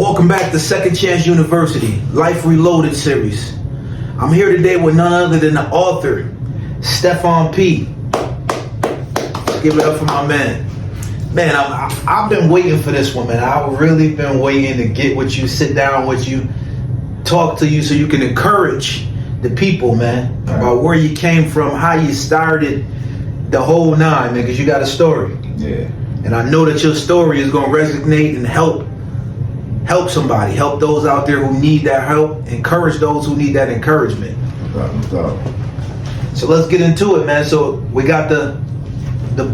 Welcome back to Second Chance University, Life Reloaded series. I'm here today with none other than the author, Stefan P. Give it up for my man. Man, I've been waiting for this one, man. I've really been waiting to get with you, sit down with you, talk to you so you can encourage the people, man, about where you came from, how you started, the whole nine, man, because you got a story. Yeah. And I know that your story is going to resonate and help somebody, help those out there who need that help, encourage those who need that encouragement. No doubt. So let's get into it, man. So we got the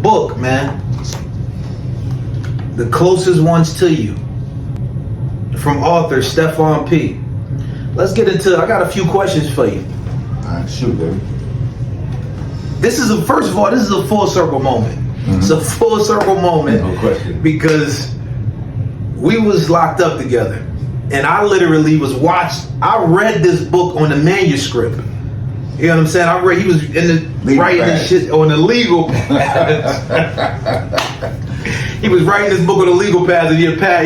book, man, The Closest Ones to You, from author Stefan P. Let's get into it. I got a few questions for you. All right, shoot, baby. First of all, this is a full circle moment. Mm-hmm. It's a full circle moment. No question. Because we was locked up together, and I literally I read this book on the manuscript. You know what I'm saying? He was in the writing this shit on the legal path. He was writing this book on the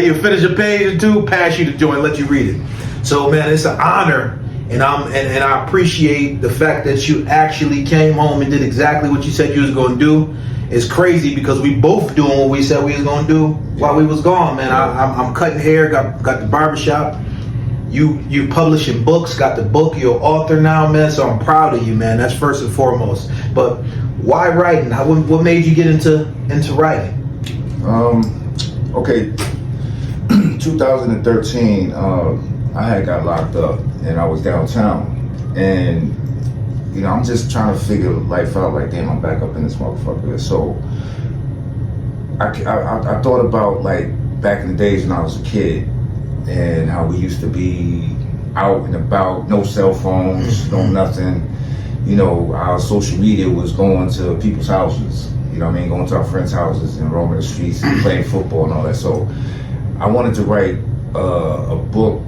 he'll finish a page or two, pass you the joint, let you read it. So man, it's an honor, and I appreciate the fact that you actually came home and did exactly what you said you was gonna do. It's crazy because we both doing what we said we was gonna do while we was gone, man. I'm cutting hair, got the barbershop. You publishing books, got the book, you're an author now, man. So I'm proud of you, man. That's first and foremost. But why writing? What made you get into writing? Okay, 2013, I had got locked up and I was downtown, and you know, I'm just trying to figure life out. Like, damn, I'm back up in this motherfucker. So I thought about like back in the days when I was a kid and how we used to be out and about, no cell phones, no nothing. You know, our social media was going to people's houses. You know what I mean? Going to our friends' houses and roaming the streets and playing football and all that. So I wanted to write a book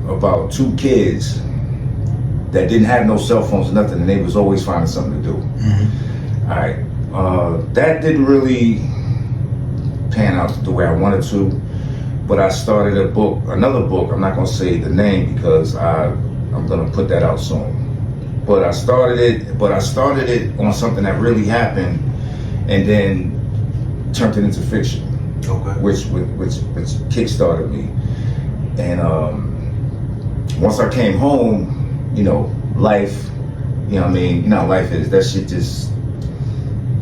about two kids that didn't have no cell phones or nothing, and they was always finding something to do. Mm-hmm. All right, that didn't really pan out the way I wanted to, but I started another book. I'm not gonna say the name because I'm gonna put that out soon. But I started it on something that really happened, and then turned it into fiction. Okay. Which kickstarted me, and once I came home, you know, life, you know what I mean? You know how life is. That shit just,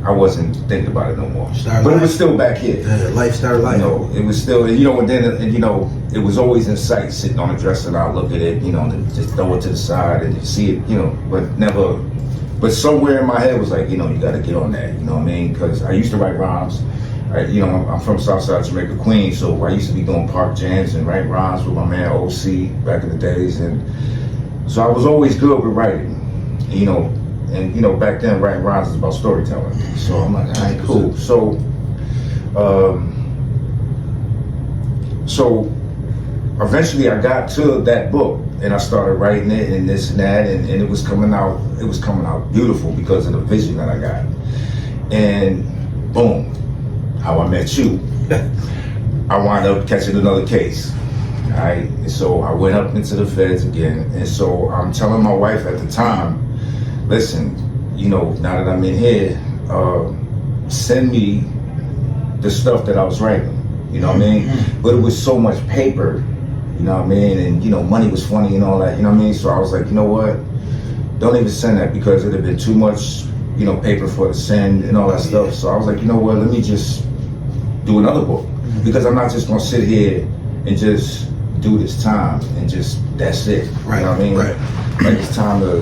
I wasn't thinking about it no more. But it was still back here. Yeah, life started life. You know, it was still, you know, and you know, it was always in sight, sitting on the dresser, and I look at it, you know, and just throw it to the side and you see it, you know, but somewhere in my head was like, you know, you got to get on that, you know what I mean? Because I used to write rhymes. You know, I'm from Southside Jamaica, Queens, so I used to be doing park jams and write rhymes with my man OC back in the days, and so I was always good with writing, you know, and you know, back then writing rhymes is about storytelling. So I'm like, all right, cool. So eventually I got to that book and I started writing it and this and that, and it was coming out beautiful because of the vision that I got. And boom, how I met you. I wound up catching another case. All right, and so I went up into the feds again, and so I'm telling my wife at the time, listen, you know, now that I'm in here, send me the stuff that I was writing, you know what I mean? But it was so much paper, you know what I mean? And, you know, money was funny and all that, you know what I mean? So I was like, you know what? Don't even send that because it'd have been too much, you know, paper for to send and all that stuff. So I was like, you know what? Let me just do another book because I'm not just gonna sit here and just do this time and just that's it. Right. You know what I mean? Right. Like it's time to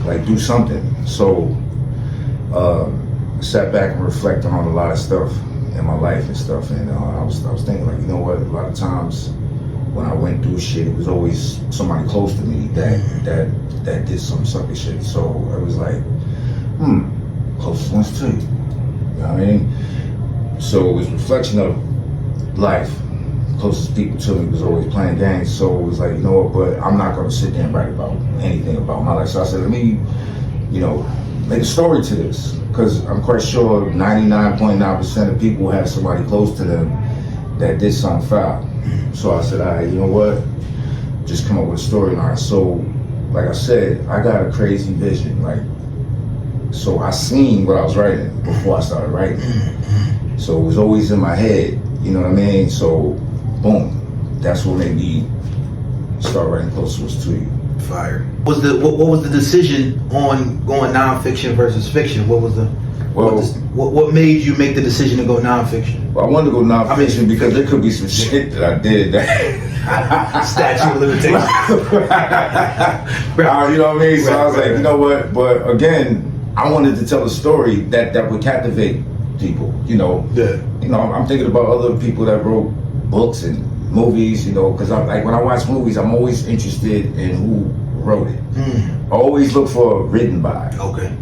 like do something. So sat back and reflected on a lot of stuff in my life and stuff, and I was thinking like, you know what? A lot of times when I went through shit, it was always somebody close to me that did some sucky shit. So it was like, closest ones to you. You know what I mean? So it was a reflection of life. Closest people to me was always playing games. So it was like, you know what, but I'm not gonna sit there and write about anything about my life. So I said, let me, you know, make a story to this. Because I'm quite sure 99.9% of people have somebody close to them that did something foul. So I said, all right, you know what? Just come up with a storyline. So, like I said, I got a crazy vision. Like, so I seen what I was writing before I started writing. So it was always in my head, you know what I mean? So, boom, that's what made me start writing Closest to You. Fire. What was the decision on going nonfiction versus fiction? What made you make the decision to go nonfiction? Well, I wanted to go nonfiction because there could be some shit that I did that statute of limitations. You know what I mean? So I was like, you know what? But again, I wanted to tell a story that would captivate people. You know. Yeah. You know, I'm thinking about other people that wrote books and movies. You know, because I'm like when I watch movies, I'm always interested in who wrote it. I always look for written by. Okay.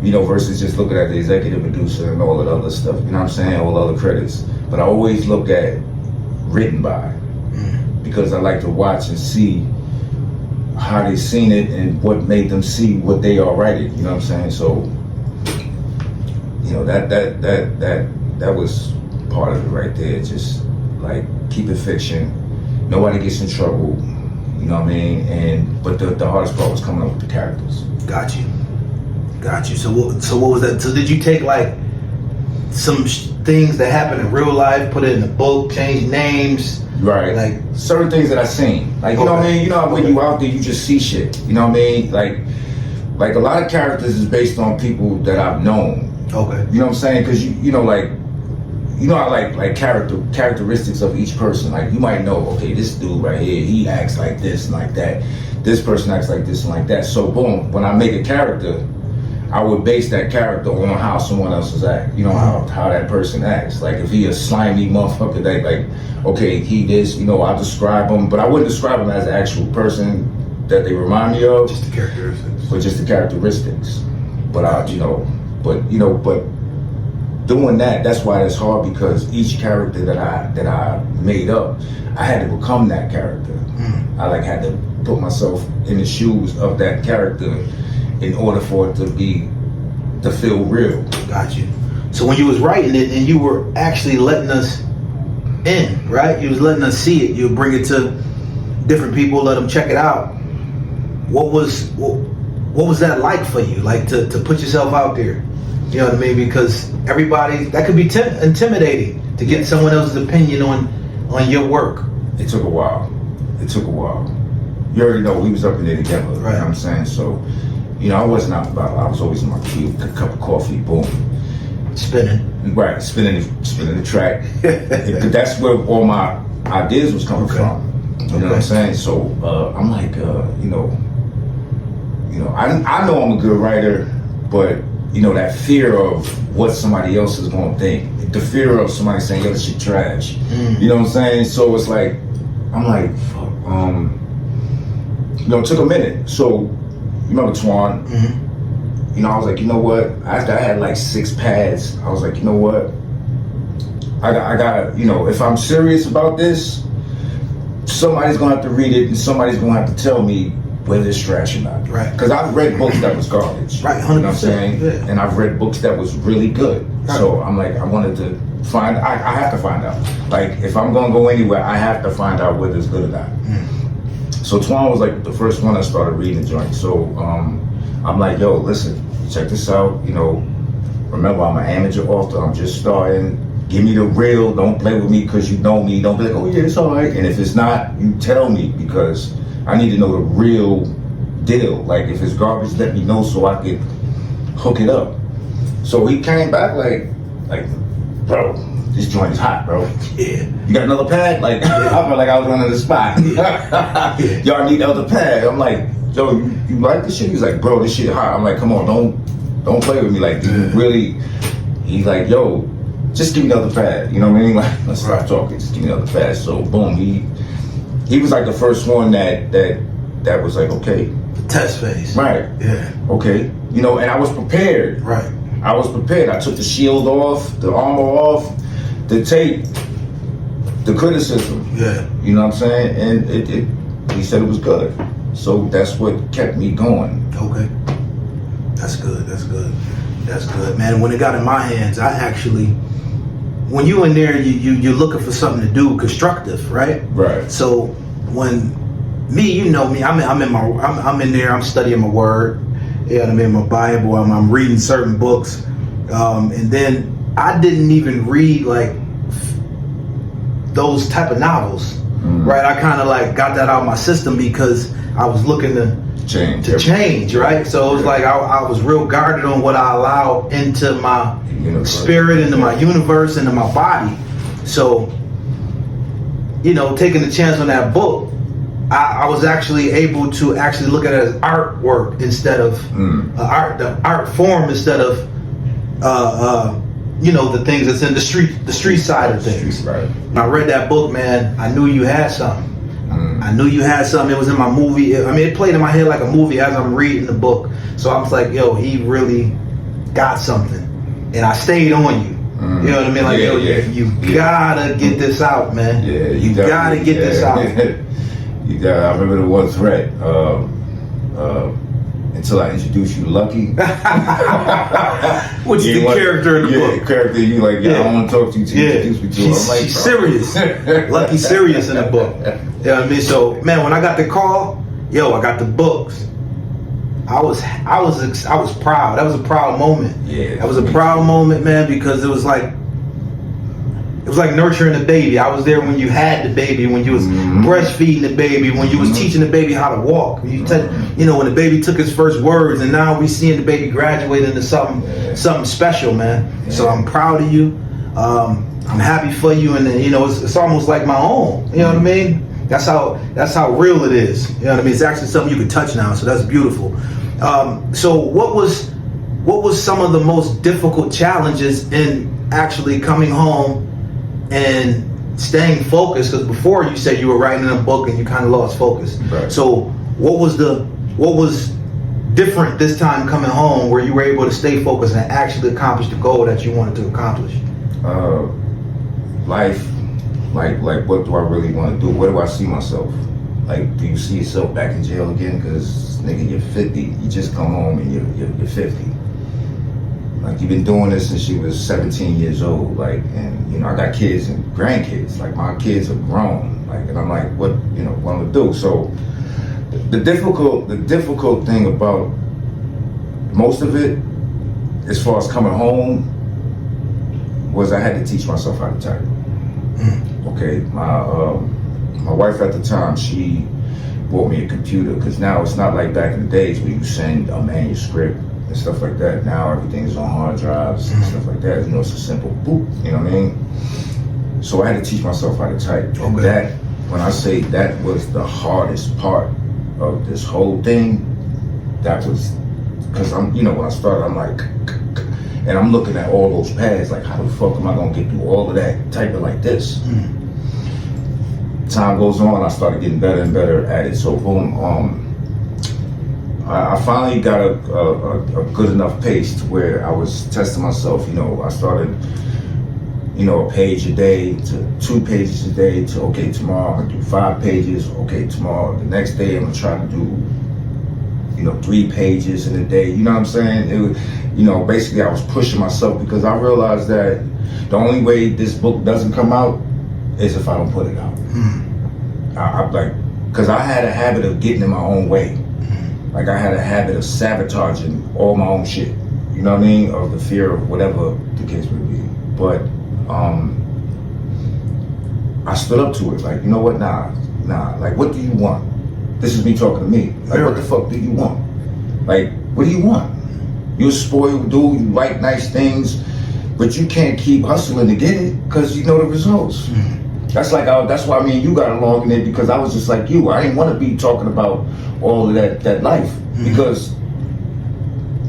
You know, versus just looking at the executive producer and all that other stuff. You know what I'm saying? All the other credits. But I always look at written by because I like to watch and see how they seen it and what made them see what they are writing. You know what I'm saying? So, you know, that was part of it right there. Just like keep it fiction. Nobody gets in trouble. You know what I mean? But the hardest part was coming up with the characters. Got you. So what was that? So did you take like some things that happened in real life, put it in a book, change names? Right. Like certain things that I seen. Like, you know what I mean? You know, when you out there, you just see shit. You know what I mean? Like a lot of characters is based on people that I've known. Okay. You know what I'm saying? Because you know, like, you know, I like characteristics of each person. Like, you might know, okay, this dude right here, he acts like this and like that. This person acts like this and like that. So, boom, when I make a character, I would base that character on how someone else is act. You know, how that person acts. Like, if he a slimy motherfucker, that like, okay, he this, you know, I'll describe him, but I wouldn't describe him as the actual person that they remind me of. Just the characteristics. But just the characteristics. But doing that's why it's hard, because each character that I made up, I had to become that character. I like had to put myself in the shoes of that character in order for it to feel real. Got you. So when you was writing it and you were actually letting us in, right? You was letting us see it. You would bring it to different people, let them check it out. What was that like for you? Like to put yourself out there? You know what I mean? Because everybody, that could be intimidating to get someone else's opinion on your work. It took a while. You already know we was up in there together. Right. You know what I'm saying? So, you know, I wasn't out about it. I was always in my cube, a cup of coffee, boom. Spinning. Right, spinning the track. That's where all my ideas was coming from. You know what I'm saying? So I'm like, you know, I know I'm a good writer, but you know, that fear of what somebody else is gonna think, the fear of somebody saying, yo, this shit trash. You know what I'm saying? So it's like, I'm like, fuck, you know, it took a minute. So, you remember Twan? You know, I was like, you know what? After I had like 6 pads, I was like, you know what? I got, you know, if I'm serious about this, somebody's gonna have to read it and somebody's gonna have to tell me whether it's trash or not. Right. Because I've read books that was garbage. Right, 100%. You know what I'm saying? Yeah. And I've read books that was really good. Right. So I'm like, I wanted to I have to find out. Like, if I'm gonna go anywhere, I have to find out whether it's good or not. So Twan was like the first one I started reading the joint. So I'm like, yo, listen, check this out. You know, remember, I'm an amateur author. I'm just starting. Give me the real. Don't play with me because you know me. Don't be like, oh yeah, it's all right. And if it's not, you tell me, because I need to know the real deal. Like, if it's garbage, let me know so I could hook it up. So he came back like, bro, this joint is hot, bro. Yeah. You got another pad? Like, I felt like I was running the spot. Y'all need another pad. I'm like, yo, you like this shit? He's like, bro, this shit hot. I'm like, come on, don't play with me. Like, dude, really? He's like, yo, just give me another pad. You know what I mean? Like, let's stop talking. Just give me another pad. So boom, he was like the first one that was like, okay. Test phase. Right. Yeah. Okay. You know, and I was prepared. Right. I was prepared. I took the shield off, the armor off, the tape, the criticism. Yeah. You know what I'm saying? And he said it was good. So that's what kept me going. Okay. That's good, man. When it got in my hands, I actually when you in there, you're looking for something to do constructive, right? Right. So when me, you know me, I'm in there, I'm studying my word, you know what I mean, my Bible, I'm reading certain books, and then I didn't even read like those type of novels, right? I kind of like got that out of my system because I was looking to change, right? So it was like I was real guarded on what I allowed into my spirit, into my universe, into my body. So, you know, taking the chance on that book, I was actually able to actually look at it as artwork instead of the art form instead of you know, the things that's in the street side of things. Right. When I read that book, man, I knew you had something. I knew you had something. It was in my movie. I mean, it played in my head like a movie as I'm reading the book. So I was like, yo, he really got something. And I stayed on you. You know what I mean? Like, you gotta get this out, man. Yeah, you gotta get this out. You got. I remember the one thread. Until I introduce you to Lucky. Which is the character in the book. Character, you like, I don't want to talk to you to introduce me to him. I'm like, she's serious. Lucky's serious in the book. You know what I mean? So, man, when I got the call, I got the books. I was proud. That was a proud moment. Yeah. That was a proud moment, man, because it was like nurturing a baby. I was there when you had the baby, when you was breastfeeding the baby, when you was teaching the baby how to walk. When when the baby took his first words, and now we seeing the baby graduate into something special, man. Yeah. So I'm proud of you. I'm happy for you, and it's almost like my own. You know what I mean? That's how real it is. You know what I mean? It's actually something you can touch now, so that's beautiful. So what was some of the most difficult challenges in actually coming home and staying focused? Because before you said you were writing a book and you kind of lost focus. Right. So what was different this time coming home where you were able to stay focused and actually accomplish the goal that you wanted to accomplish? Life, like what do I really want to do? Where do I see myself? Like, do you see yourself back in jail again? Because nigga, you're 50. You just come home and you're 50. Like, you've been doing this since you was 17 years old, like, and I got kids and grandkids. Like, my kids are grown, like, and I'm like, what I'm gonna do? So, the difficult thing about most of it, as far as coming home, was I had to teach myself how to type. Okay, my wife at the time, she bought me a computer, because now it's not like back in the days where you send a manuscript and stuff like that. Now everything is on hard drives and stuff like that. It's a simple boop, you know what I mean? So I had to teach myself how to type. And that, when I say that was the hardest part of this whole thing, that was, because when I started, I'm like, and I'm looking at all those pads, like, how the fuck am I gonna get through all of that typing like this? Time goes on, I started getting better and better at it. So boom, I finally got a good enough pace to where I was testing myself. I started, a page a day to 2 pages a day to, okay, tomorrow I'm gonna do 5 pages. Okay, tomorrow, the next day I'm gonna try to do, 3 pages in a day. You know what I'm saying? It was, basically I was pushing myself, because I realized that the only way this book doesn't come out is if I don't put it out. I'm like, because I had a habit of getting in my own way. Like, I had a habit of sabotaging all my own shit. You know what I mean? Of the fear of whatever the case would be. But I stood up to it. Like, you know what? Nah. Like, what do you want? This is me talking to me. Like, what the fuck do you want? Like, what do you want? You're a spoiled dude. You like nice things, but you can't keep hustling to get it, because you know the results. That's why me and you got along in it, because I was just like you. I didn't want to be talking about all of that life, because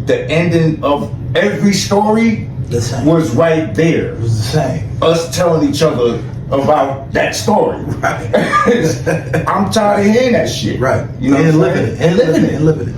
the ending of every story was right there. It was the same. Us telling each other about that story. Right. I'm tired of hearing that shit. Right. You know, living it.